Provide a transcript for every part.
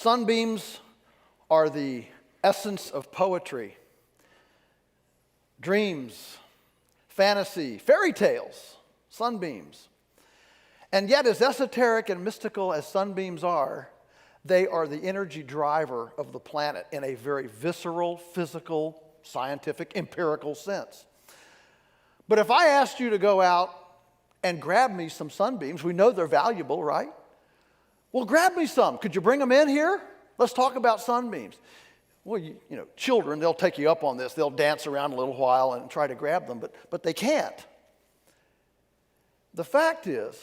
Sunbeams are the essence of poetry, dreams, fantasy, fairy tales, sunbeams. And yet, as esoteric and mystical as sunbeams are, they are the energy driver of the planet in a very visceral, physical, scientific, empirical sense. But if I asked you to go out and grab me some sunbeams, we know they're valuable, right? Well, grab me some. Could you bring them in here? Let's talk about sunbeams. Well, you know, children, they'll take you up on this. They'll dance around a little while and try to grab them, but they can't. The fact is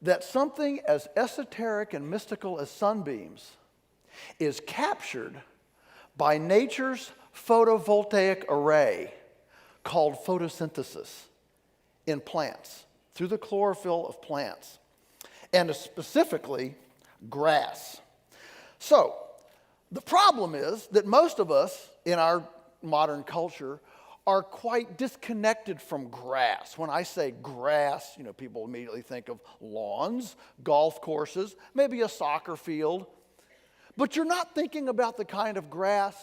that something as esoteric and mystical as sunbeams is captured by nature's photovoltaic array called photosynthesis in plants, through the chlorophyll of plants, and specifically grass. So, the problem is that most of us in our modern culture are quite disconnected from grass. When I say grass, you know, people immediately think of lawns, golf courses, maybe a soccer field. But you're not thinking about the kind of grass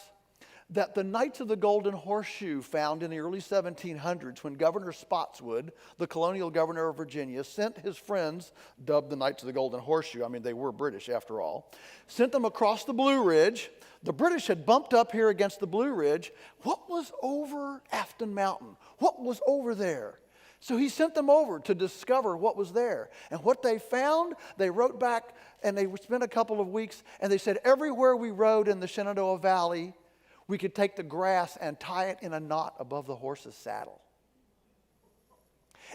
that the Knights of the Golden Horseshoe found in the early 1700s when Governor Spotswood, the colonial governor of Virginia, sent his friends, dubbed the Knights of the Golden Horseshoe, I mean, they were British after all, sent them across the Blue Ridge. The British had bumped up here against the Blue Ridge. What was over Afton Mountain? What was over there? So he sent them over to discover what was there. And what they found, they wrote back, and they spent a couple of weeks, and they said, everywhere we rode in the Shenandoah Valley, we could take the grass and tie it in a knot above the horse's saddle.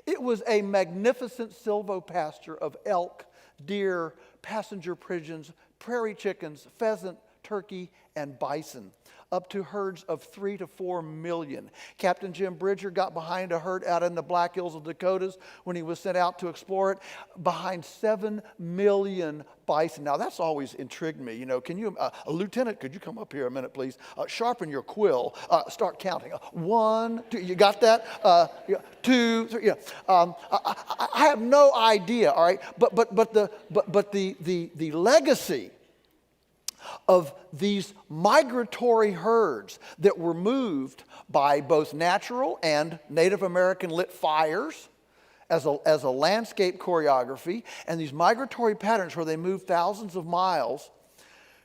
It was a magnificent silvopasture of elk, deer, passenger pigeons, prairie chickens, pheasant, turkey, and bison, up to herds of 3 to 4 million. Captain Jim Bridger got behind a herd out in the Black Hills of Dakotas when he was sent out to explore it, behind 7 million bison. Now, that's always intrigued me. You know, can you, Lieutenant, could you come up here a minute, please? Sharpen your quill. Start counting. 1, 2, you got that? 2, 3, yeah. I have no idea, all right? But the legacy of these migratory herds that were moved by both natural and Native American lit fires as a landscape choreography, and these migratory patterns where they moved thousands of miles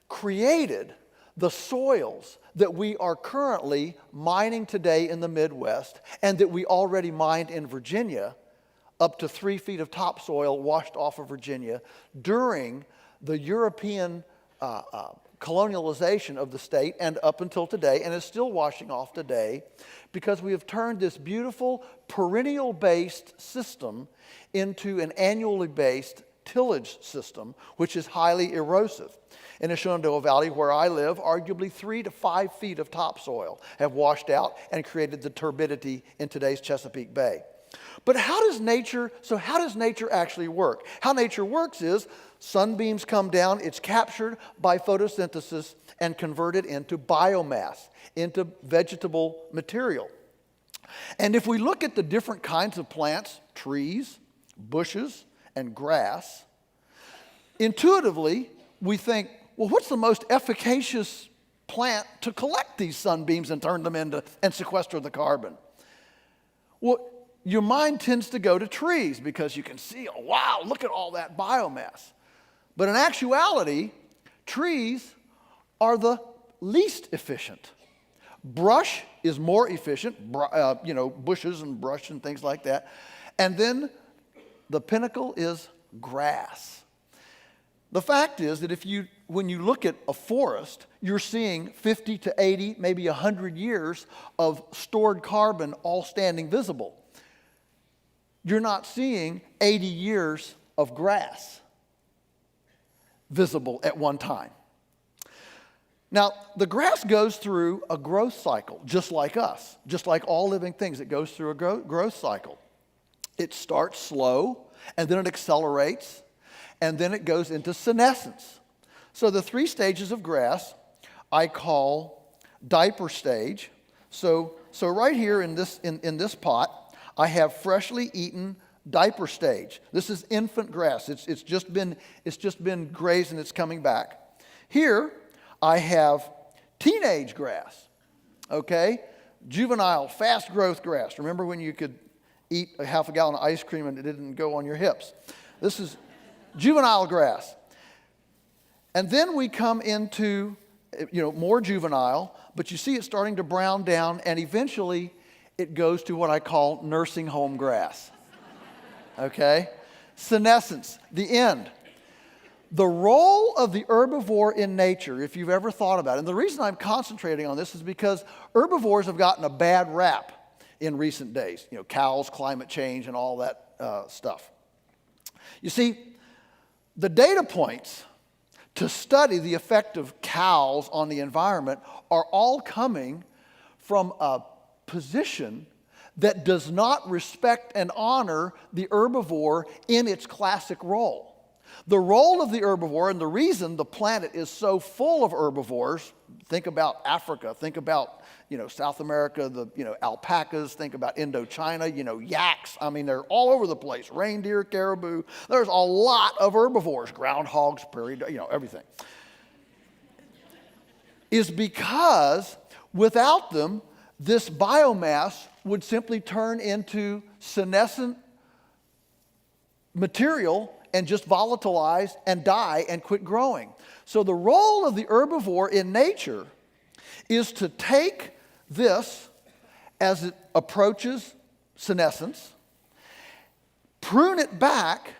created the soils that we are currently mining today in the Midwest and that we already mined in Virginia, up to 3 feet of topsoil washed off of Virginia during the European colonialization of the state and up until today, and is still washing off today, because we have turned this beautiful perennial-based system into an annually based tillage system, which is highly erosive. In the Shenandoah Valley, where I live, arguably 3 to 5 feet of topsoil have washed out and created the turbidity in today's Chesapeake Bay. But how does nature actually work? How nature works is sunbeams come down, it's captured by photosynthesis and converted into biomass, into vegetable material. And if we look at the different kinds of plants, trees, bushes, and grass, intuitively we think, well, what's the most efficacious plant to collect these sunbeams and turn them into and sequester the carbon? Well, your mind tends to go to trees because you can see, oh, wow, look at all that biomass. But in actuality, trees are the least efficient. Brush is more efficient, bushes and brush and things like that. And then the pinnacle is grass. The fact is that when you look at a forest, you're seeing 50 to 80, maybe 100 years of stored carbon all standing visible. You're not seeing 80 years of grass visible at one time. Now, the grass goes through a growth cycle, just like us, just like all living things. It goes through a growth cycle. It starts slow, and then it accelerates, and then it goes into senescence. So the 3 stages of grass I call diaper stage. So right here in this pot, I have freshly eaten diaper stage. This is infant grass. It's just been grazed and it's coming back. Here I have teenage grass, okay? Juvenile, fast growth grass. Remember when you could eat a half a gallon of ice cream and it didn't go on your hips? This is juvenile grass. And then we come into, more juvenile, but you see it starting to brown down, and eventually it goes to what I call nursing home grass. Okay? Senescence, the end. The role of the herbivore in nature, if you've ever thought about it, and the reason I'm concentrating on this is because herbivores have gotten a bad rap in recent days. Cows, climate change, and all that stuff. You see, the data points to study the effect of cows on the environment are all coming from a position that does not respect and honor the herbivore in its classic role. The role of the herbivore, and the reason the planet is so full of herbivores, think about Africa, think about South America, the alpacas, think about Indochina, yaks. I mean, they're all over the place. Reindeer, caribou. There's a lot of herbivores, groundhogs, prairie, everything. Is because without them, this biomass would simply turn into senescent material and just volatilize and die and quit growing. So the role of the herbivore in nature is to take this as it approaches senescence, prune it back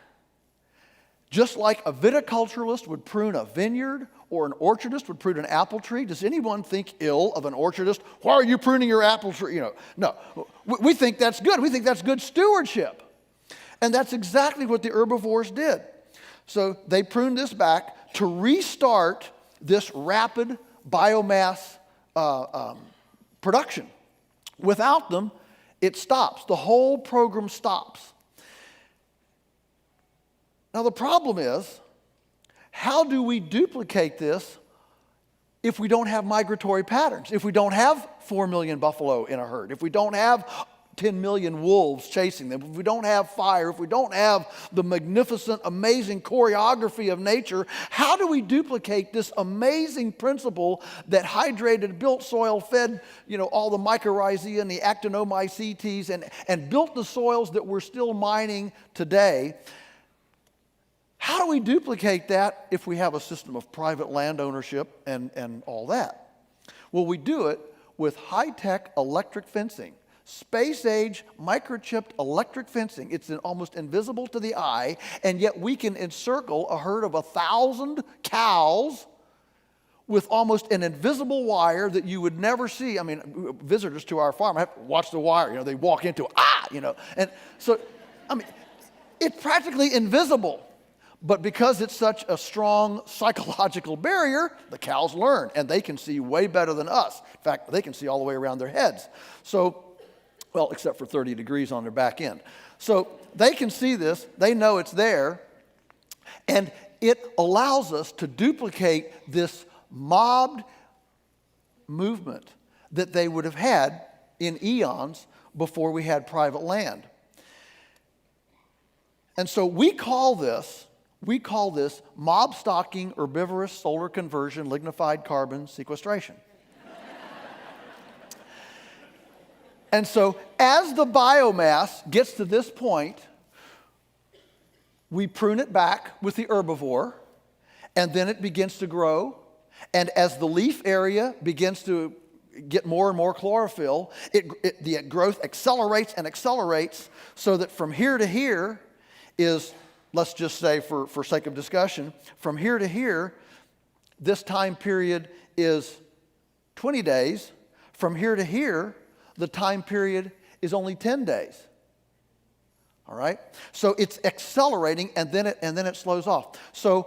just like a viticulturalist would prune a vineyard or an orchardist would prune an apple tree. Does anyone think ill of an orchardist? Why are you pruning your apple tree? No. We think that's good. We think that's good stewardship. And that's exactly what the herbivores did. So they pruned this back to restart this rapid biomass production. Without them, it stops. The whole program stops. Now the problem is, how do we duplicate this if we don't have migratory patterns? If we don't have 4 million buffalo in a herd? If we don't have 10 million wolves chasing them? If we don't have fire? If we don't have the magnificent, amazing choreography of nature, how do we duplicate this amazing principle that hydrated, built soil, fed, all the mycorrhizae and the actinomycetes and built the soils that we're still mining today? How do we duplicate that if we have a system of private land ownership and all that? Well, we do it with high-tech electric fencing. Space-age, microchipped electric fencing. It's almost invisible to the eye, and yet we can encircle a herd of 1,000 cows with almost an invisible wire that you would never see. I mean, visitors to our farm have to watch the wire. They walk into it, And so, it's practically invisible. But because it's such a strong psychological barrier, the cows learn, and they can see way better than us. In fact, they can see all the way around their heads. So, well, except for 30 degrees on their back end. So they can see this, they know it's there, and it allows us to duplicate this mobbed movement that they would have had in eons before we had private land. And so we call this mob stalking, herbivorous solar conversion, lignified carbon sequestration. And so as the biomass gets to this point, we prune it back with the herbivore, and then it begins to grow. And as the leaf area begins to get more and more chlorophyll, the growth accelerates and accelerates so that from here to here is, let's just say for sake of discussion, from here to here, this time period is 20 days. From here to here, the time period is only 10 days. All right? So it's accelerating, and then it slows off. So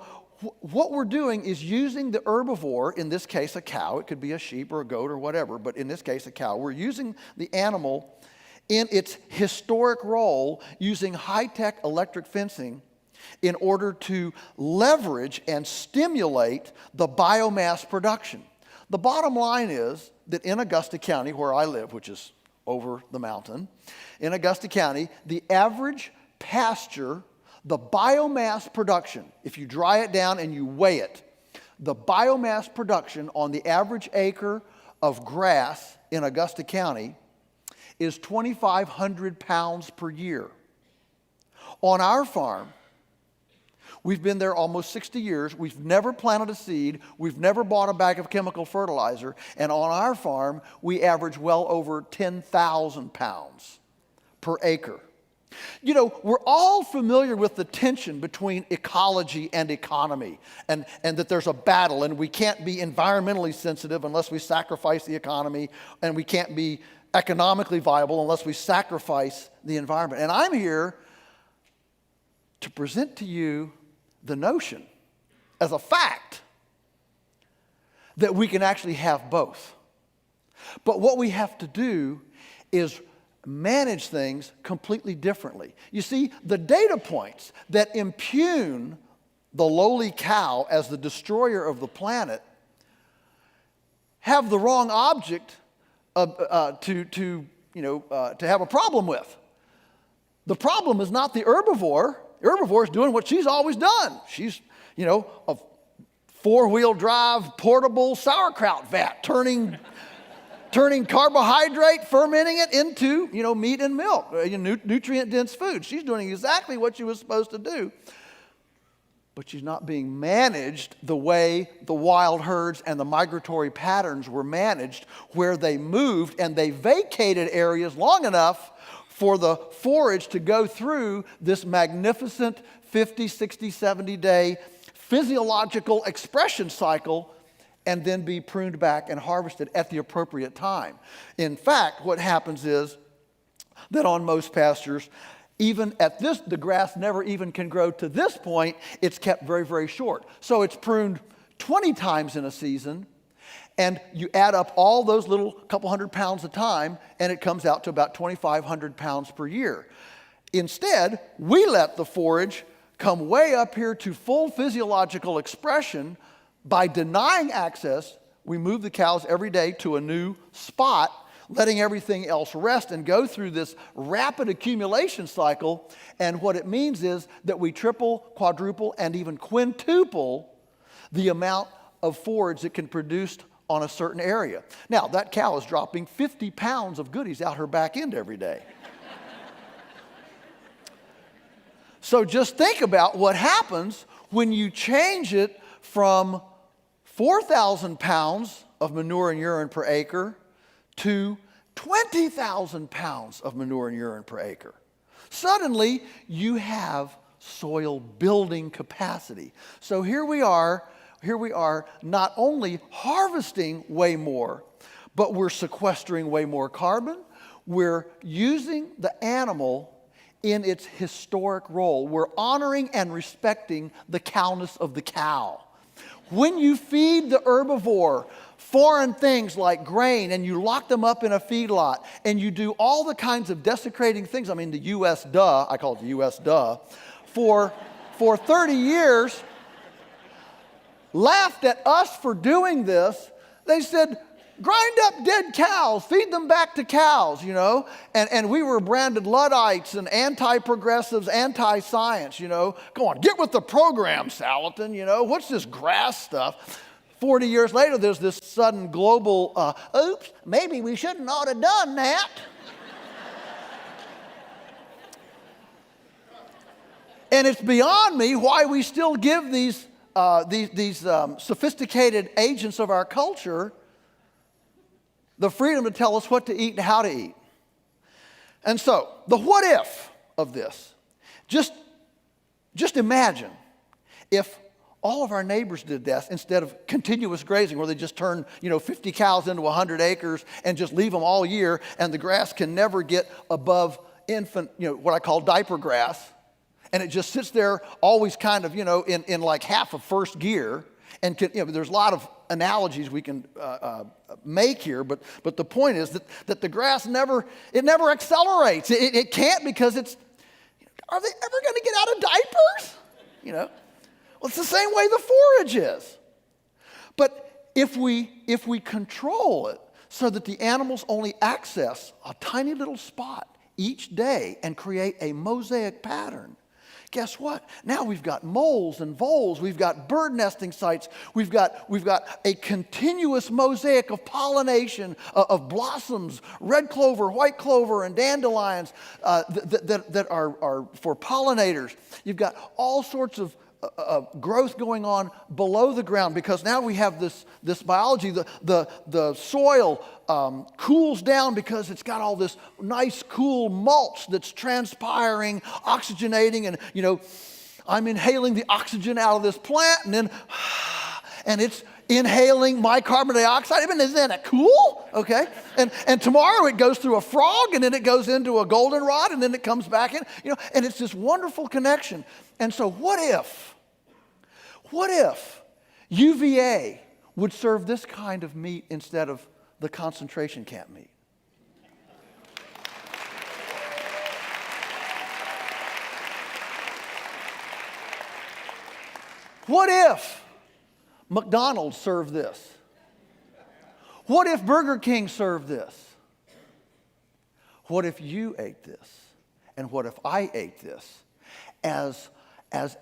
what we're doing is using the herbivore, in this case a cow, it could be a sheep or a goat or whatever, but in this case a cow. We're using the animal in its historic role, using high-tech electric fencing in order to leverage and stimulate the biomass production. The bottom line is that in Augusta County, where I live, which is over the mountain, in Augusta County, the average pasture, the biomass production, if you dry it down and you weigh it, the biomass production on the average acre of grass in Augusta County is 2,500 pounds per year. On our farm, we've been there almost 60 years. We've never planted a seed. We've never bought a bag of chemical fertilizer. And on our farm, we average well over 10,000 pounds per acre. You know, we're all familiar with the tension between ecology and economy, and that there's a battle, and we can't be environmentally sensitive unless we sacrifice the economy, and we can't be economically viable unless we sacrifice the environment. And I'm here to present to you the notion, as a fact, that we can actually have both. But what we have to do is manage things completely differently. You see, the data points that impugn the lowly cow as the destroyer of the planet have the wrong object to have a problem with. The problem is not the herbivore. The herbivore is doing what she's always done. She's, a four-wheel drive portable sauerkraut vat, turning carbohydrate, fermenting it into, meat and milk, nutrient-dense food. She's doing exactly what she was supposed to do. But she's not being managed the way the wild herds and the migratory patterns were managed, where they moved and they vacated areas long enough for the forage to go through this magnificent 50, 60, 70-day physiological expression cycle and then be pruned back and harvested at the appropriate time. In fact, what happens is that on most pastures, even at this, the grass never even can grow to this point. It's kept very, very short. So it's pruned 20 times in a season, and you add up all those little couple hundred pounds a time, and it comes out to about 2,500 pounds per year. Instead, we let the forage come way up here to full physiological expression. By denying access, we move the cows every day to a new spot, letting everything else rest and go through this rapid accumulation cycle. And what it means is that we triple, quadruple, and even quintuple the amount of forage that can produce on a certain area. Now, that cow is dropping 50 pounds of goodies out her back end every day. So just think about what happens when you change it from 4,000 pounds of manure and urine per acre to 20,000 pounds of manure and urine per acre. Suddenly, you have soil building capacity. So here we are not only harvesting way more, but we're sequestering way more carbon. We're using the animal in its historic role. We're honoring and respecting the cowness of the cow. When you feed the herbivore foreign things like grain, and you lock them up in a feedlot, and you do all the kinds of desecrating things, I call it the U.S. for 30 years, laughed at us for doing this. They said, grind up dead cows, feed them back to cows, And we were branded Luddites and anti-progressives, anti-science, Go on, get with the program, Salatin, What's this grass stuff? 40 years later, there's this sudden global, oops, maybe we shouldn't ought to done that. And it's beyond me why we still give these sophisticated agents of our culture the freedom to tell us what to eat and how to eat. And so, the what if of this, just imagine if all of our neighbors did this instead of continuous grazing, where they just turn 50 cows into 100 acres and just leave them all year, and the grass can never get above infant, what I call diaper grass, and it just sits there always kind of, in like half of first gear. And there's a lot of analogies we can make here, but the point is that the grass never accelerates. It can't, because are they ever going to get out of diapers? Well, it's the same way the forage is. But if we control it so that the animals only access a tiny little spot each day and create a mosaic pattern, guess what? Now we've got moles and voles. We've got bird nesting sites. We've got a continuous mosaic of pollination of blossoms, red clover, white clover, and dandelions that are for pollinators. You've got all sorts of growth going on below the ground, because now we have this biology. The soil cools down because it's got all this nice cool mulch that's transpiring, oxygenating, and I'm inhaling the oxygen out of this plant, and then and it's inhaling my carbon dioxide. I mean, isn't that cool? Okay, and tomorrow it goes through a frog, and then it goes into a goldenrod, and then it comes back in. And it's this wonderful connection. And so, what if UVA would serve this kind of meat instead of the concentration camp meat? What if McDonald's served this? What if Burger King served this? What if you ate this? And what if I ate this as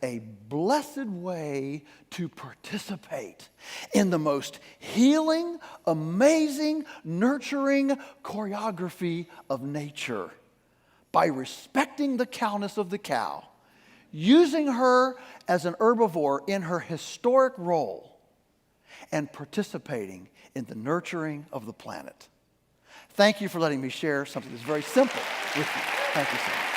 a blessed way to participate in the most healing, amazing, nurturing choreography of nature by respecting the cowness of the cow, using her as an herbivore in her historic role, and participating in the nurturing of the planet? Thank you for letting me share something that's very simple with you. Thank you so much.